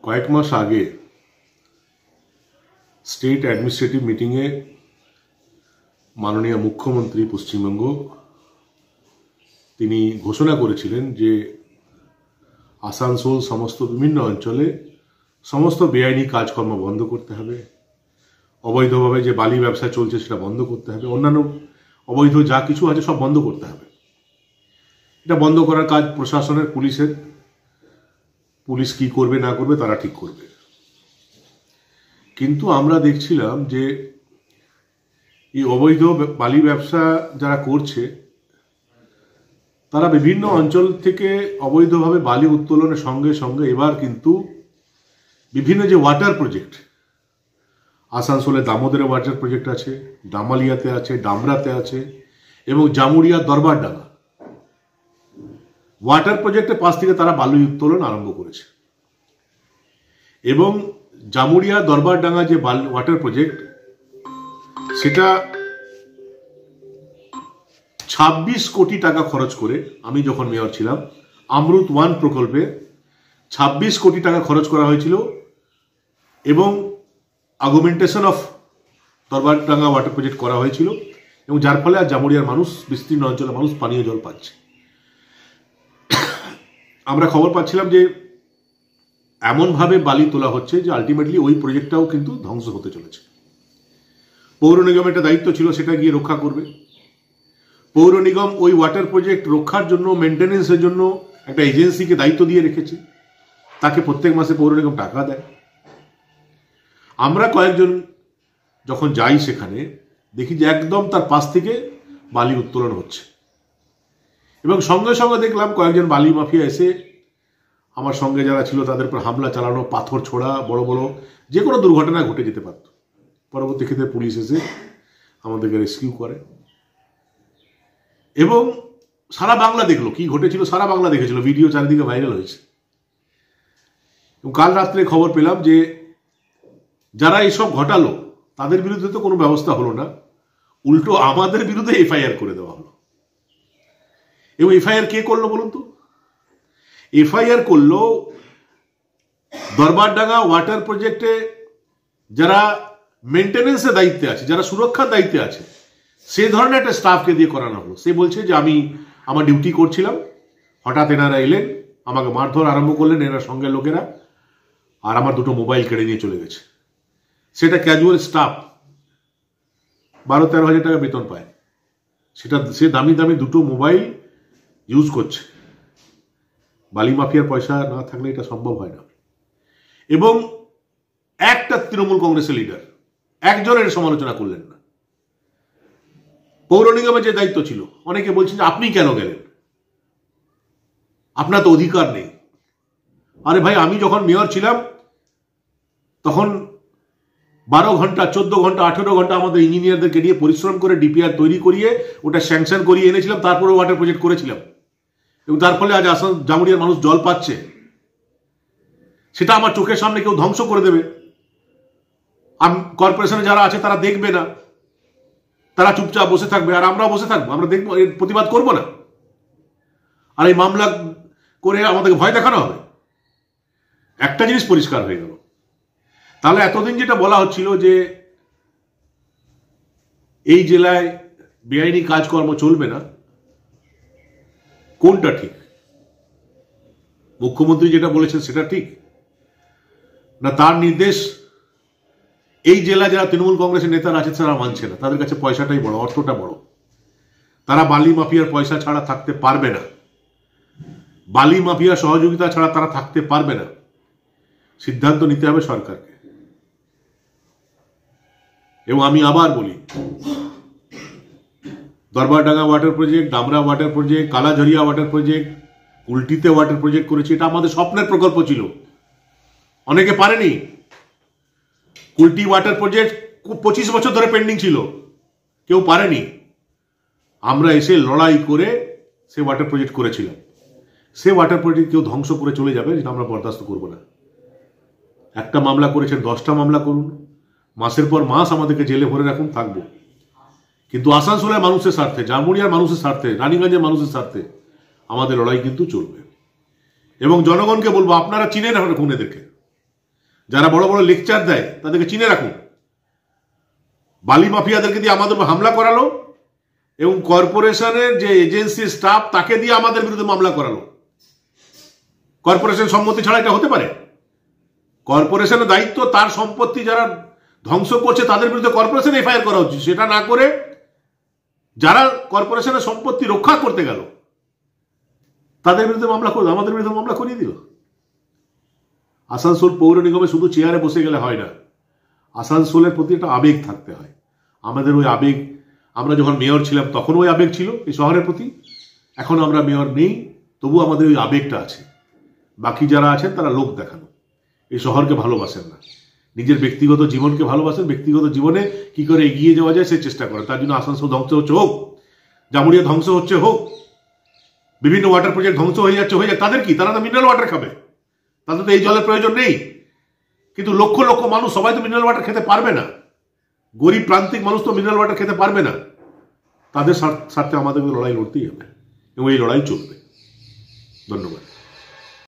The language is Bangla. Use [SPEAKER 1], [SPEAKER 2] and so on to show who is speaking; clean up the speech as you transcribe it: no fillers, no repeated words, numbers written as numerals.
[SPEAKER 1] কয়েক মাস আগে স্টেট অ্যাডমিনিস্ট্রেটিভ মিটিংয়ে মাননীয় মুখ্যমন্ত্রী পশ্চিমবঙ্গ তিনি ঘোষণা করেছিলেন যে আসানসোল সমস্ত বিভিন্ন অঞ্চলে সমস্ত বেআইনি কাজকর্ম বন্ধ করতে হবে, অবৈধভাবে যে বালি ব্যবসা চলছে সেটা বন্ধ করতে হবে, অন্যান্য অবৈধ যা কিছু আছে সব বন্ধ করতে হবে। এটা বন্ধ করার কাজ প্রশাসনের, পুলিশের। পুলিশ কি করবে না করবে তারা ঠিক করবে। কিন্তু আমরা দেখছিলাম যে এই অবৈধ বালি ব্যবসা যারা করছে তারা বিভিন্ন অঞ্চল থেকে অবৈধভাবে বালি উত্তোলনের সঙ্গে সঙ্গে এবার কিন্তু বিভিন্ন যে ওয়াটার প্রজেক্ট, আসানসোলে দামোদরে ওয়াটার প্রজেক্ট আছে, ডামালিয়াতে আছে, ডামরাতে আছে এবং জামুরিয়া দরবারডাঙ্গা ওয়াটার প্রজেক্টের পাশ থেকে তারা বালি উত্তোলন আরম্ভ করেছে। এবং জামুরিয়া দরবারডাঙ্গা যে ওয়াটার প্রজেক্ট সেটা 26 কোটি টাকা খরচ করে, আমি যখন মেয়র ছিলাম, অমৃত 1 প্রকল্পে 26 কোটি টাকা খরচ করা হয়েছিল এবং অগুমেন্টেশন অফ দরবারডাঙ্গা ওয়াটার প্রজেক্ট করা হয়েছিল এবং যার ফলে আজ জামুরিয়ার মানুষ, বিস্তীর্ণ অঞ্চলের মানুষ পানীয় জল পাচ্ছে। আমরা খবর পাচ্ছিলাম যে এমনভাবে বালি তোলা হচ্ছে যে আলটিমেটলি ওই প্রজেক্টটাও কিন্তু ধ্বংস হতে চলেছে। পৌর নিগমের একটা দায়িত্ব ছিল, সেটা গিয়ে রক্ষা করবে। পৌর নিগম ওই ওয়াটার প্রজেক্ট রক্ষার জন্য, মেনটেনেন্সের জন্য একটা এজেন্সিকে দায়িত্ব দিয়ে রেখেছে, তাকে প্রত্যেক মাসে পৌর নিগম টাকা দেয়। আমরা কয়েকজন যখন যাই সেখানে দেখি যে একদম তার পাশ থেকে বালি উত্তোলন হচ্ছে এবং সঙ্গে সঙ্গে দেখলাম কয়েকজন বালি মাফিয়া এসে আমার সঙ্গে যারা ছিল তাদের উপর হামলা চালানো, পাথর ছোড়া, বড় বড় যে কোনো দুর্ঘটনা ঘটে যেতে পারত। পরবর্তী ক্ষেত্রে পুলিশ এসে আমাদেরকে রেস্কিউ করে এবং সারা বাংলা দেখলো কি ঘটেছিল, সারা বাংলা দেখেছিল, ভিডিও চারিদিকে ভাইরাল হয়েছে। এবং কাল রাত্রে খবর পেলাম যে যারা এইসব ঘটালো তাদের বিরুদ্ধে তো কোনো ব্যবস্থা হলো না, উল্টো আমাদের বিরুদ্ধে এফআইআর করে দেওয়া হলো। এবং এফআইআর কে করলো বলুন তো? এফআইআর করলো দরবারডাঙ্গা ওয়াটার প্রজেক্টে যারা মেনটেনেন্সের দায়িত্বে আছে, যারা সুরক্ষার দায়িত্বে আছে, সে ধরনের একটা স্টাফকে দিয়ে করানো হলো। সে বলছে যে আমি আমার ডিউটি করছিলাম, হঠাৎ এনারা এলেন, আমাকে মারধর আরম্ভ করলেন এনার সঙ্গে লোকেরা, আর আমার দুটো মোবাইল কেড়ে নিয়ে চলে গেছে। সেটা ক্যাজুয়াল স্টাফ, 12-13 হাজার টাকা বেতন পায়, সেটা সে দামি দামি দুটো মোবাইল ইউজ করছে। বালি মাফিয়ার পয়সা না থাকলে এটা সম্ভব হয় না। এবং একটা তৃণমূল কংগ্রেসের লিডার একজনের সমালোচনা করলেন না। পৌর নিগমের যে দায়িত্ব ছিল, অনেকে বলছেন যে আপনি কেন গেলেন, আপনার তো অধিকার নেই। আরে ভাই, আমি যখন মেয়র ছিলাম তখন 12 ঘন্টা, 14 ঘন্টা, 18 ঘন্টা আমাদের ইঞ্জিনিয়ারদেরকে নিয়ে পরিশ্রম করে ডিপিআর তৈরি করিয়ে ওটা স্যাংশন করিয়ে এনেছিলাম, তারপরে ওয়াটার প্রজেক্ট করেছিলাম এবং তার ফলে আজ আসাম জামুরিয়ার মানুষ জল পাচ্ছে। সেটা আমার চোখের সামনে কেউ ধ্বংস করে দেবে, কর্পোরেশনে যারা আছে তারা দেখবে না, তারা চুপচাপ বসে থাকবে আর আমরাও বসে থাকবো, আমরা দেখবো, এর প্রতিবাদ করবো না। আর এই মামলা করে আমাদেরকে ভয় দেখানো হবে। একটা জিনিস পরিষ্কার হয়ে গেল, তাহলে এতদিন যেটা বলা হচ্ছিল যে এই জেলায় বেআইনি কাজকর্ম চলবে না, কোনটা ঠিক? মুখ্যমন্ত্রী যেটা বলেছেন সেটা ঠিক, না তার নির্দেশ এই জেলা যারা তৃণমূল কংগ্রেসের নেতারা আছে তারা মানছে না? তাদের কাছে পয়সাটাই বড়, অর্থটা বড়। তারা বালি মাফিয়ার পয়সা ছাড়া থাকতে পারবে না, বালি মাফিয়ার সহযোগিতা ছাড়া তারা থাকতে পারবে না। সিদ্ধান্ত নিতে হবে সরকারকে। এবং আমি আবার বলি, Darbardanga water project, Damra water project, Kalajharia water project, কুলটিতে ওয়াটার প্রজেক্ট করেছি, এটা আমাদের স্বপ্নের প্রকল্প ছিল। অনেকে পারেনি। কুলটি ওয়াটার প্রজেক্ট 25 বছর ধরে পেন্ডিং ছিল, কেউ পারেনি। আমরা এসে লড়াই করে সে ওয়াটার প্রজেক্ট করেছিলাম। সে ওয়াটার প্রজেক্ট কেউ ধ্বংস করে চলে যাবে, যেটা আমরা বরদাস্ত করবো না। একটা মামলা করেছেন, 10টা মামলা করুন, মাসের পর মাস আমাদেরকে জেলে ভরে রাখুন, থাকবো। কিন্তু আসানসোলের মানুষের স্বার্থে, জামুরিয়ার মানুষের স্বার্থে, রানীগঞ্জের মানুষের স্বার্থে আমাদের লড়াই কিন্তু চলবে। এবং জনগণকে বলবো, আপনারা চিনেন এখন এদেরকে, যারা বড় বড় লেকচার দেয় তাদেরকে চিনে রাখুন। বালি মাফিয়াদেরকে দিয়ে আমাদের হামলা করালো এবং কর্পোরেশনের যে এজেন্সি স্টাফ তাকে দিয়ে আমাদের বিরুদ্ধে মামলা করালো। কর্পোরেশন সম্মতি ছাড়া এটা হতে পারে? কর্পোরেশনের দায়িত্ব তার সম্পত্তি যারা ধ্বংস করছে তাদের বিরুদ্ধে কর্পোরেশন এফআইআর করা উচিত। সেটা না করে যারা কর্পোরেশনের সম্পত্তি রক্ষা করতে গেল তাদের বিরুদ্ধে মামলা করলো, আমাদের বিরুদ্ধে মামলা করিয়ে দিল। আসানসোল পৌর নিগমে শুধু চেয়ারে বসে গেলে হয় না, আসানসোলের প্রতি একটা আবেগ থাকতে হয়। আমাদের ওই আবেগ, আমরা যখন মেয়র ছিলাম তখন ওই আবেগ ছিল এই শহরের প্রতি, এখন আমরা মেয়র নেই তবু আমাদের ওই আবেগটা আছে। বাকি যারা আছেন তারা লোক দেখানো, এই শহরকে ভালোবাসেন না, নিজের ব্যক্তিগত জীবনকে ভালোবাসেন, ব্যক্তিগত জীবনে কি করে এগিয়ে যাওয়া যায় সে চেষ্টা করেন। তার জন্য আসানসোল ধ্বংস হচ্ছে হোক, জামুড়িয়া ধ্বংস হচ্ছে হোক, বিভিন্ন ওয়াটার প্রজেক্ট ধ্বংস হয়ে যাচ্ছে হয়ে যাক, তাদের কি? তারা তো মিনারেল ওয়াটার খাবে, তাদের তো এই জলের প্রয়োজন নেই। কিন্তু লক্ষ লক্ষ মানুষ সবাই তো মিনারেল ওয়াটার খেতে পারবে না, গরিব প্রান্তিক মানুষ তো মিনারেল ওয়াটার খেতে পারবে না। তাদের স্বার্থে আমাদের লড়াই লড়তেই হবে এবং এই লড়াই চলবে। ধন্যবাদ।